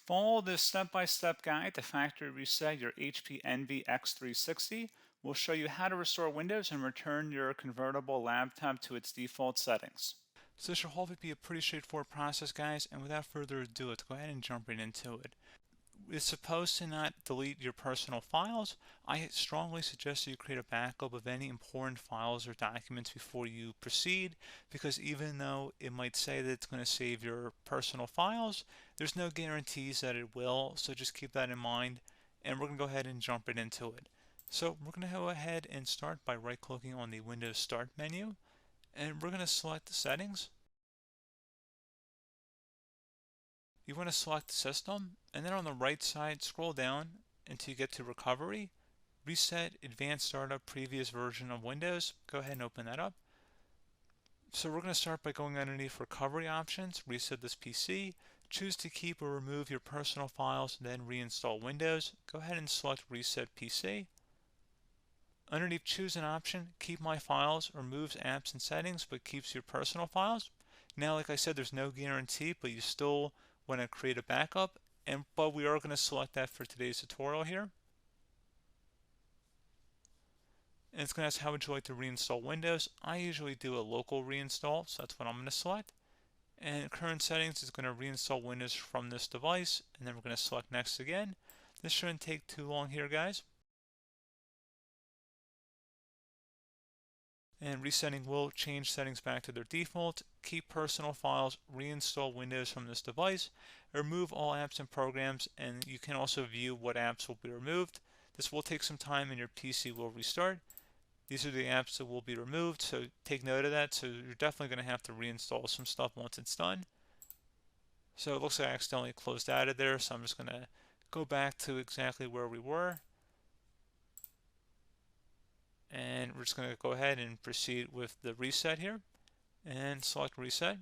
Follow this step-by-step guide to factory reset your HP Envy X360. We'll show you how to restore Windows and return your convertible laptop to its default settings. So this should hopefully be a pretty straightforward process, guys, and without further ado, let's go ahead and jump right into it. It's supposed to not delete your personal files. I strongly suggest that you create a backup of any important files or documents before you proceed, because even though it might say that it's going to save your personal files, there's no guarantees that it will, so just keep that in mind, and we're going to go ahead and jump right into it. So we're going to go ahead and start by right-clicking on the Windows Start menu, and we're going to select the settings. You want to select System, and then on the right side, scroll down until you get to Recovery. Reset Advanced Startup Previous Version of Windows. Go ahead and open that up. So we're going to start by going underneath Recovery Options, reset this PC. Choose to keep or remove your personal files, then reinstall Windows. Go ahead and select Reset PC. Underneath Choose an option, Keep My Files removes apps and settings but keeps your personal files. Now, like I said, there's no guarantee, but you still want to create a backup, but we are going to select that for today's tutorial here. And it's going to ask how would you like to reinstall Windows. I usually do a local reinstall, so that's what I'm going to select. And current settings is going to reinstall Windows from this device, and then we're going to select next again. This shouldn't take too long here, guys. And resetting will change settings back to their default, keep personal files, reinstall Windows from this device, remove all apps and programs, and you can also view what apps will be removed. This will take some time and your PC will restart. These are the apps that will be removed, so take note of that. So you're definitely going to have to reinstall some stuff once it's done. So it looks like I accidentally closed out of there, so I'm just going to go back to exactly where we were. And we're just going to go ahead and proceed with the reset here and select reset.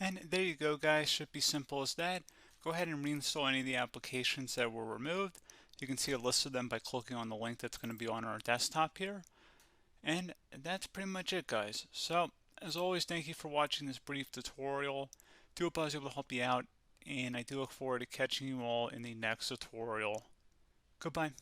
And there you go, guys. Should be simple as that. Go ahead and reinstall any of the applications that were removed. You can see a list of them by clicking on the link that's going to be on our desktop here. And that's pretty much it, guys. So, as always, thank you for watching this brief tutorial. Do hope I was able to help you out, and I do look forward to catching you all in the next tutorial. Goodbye.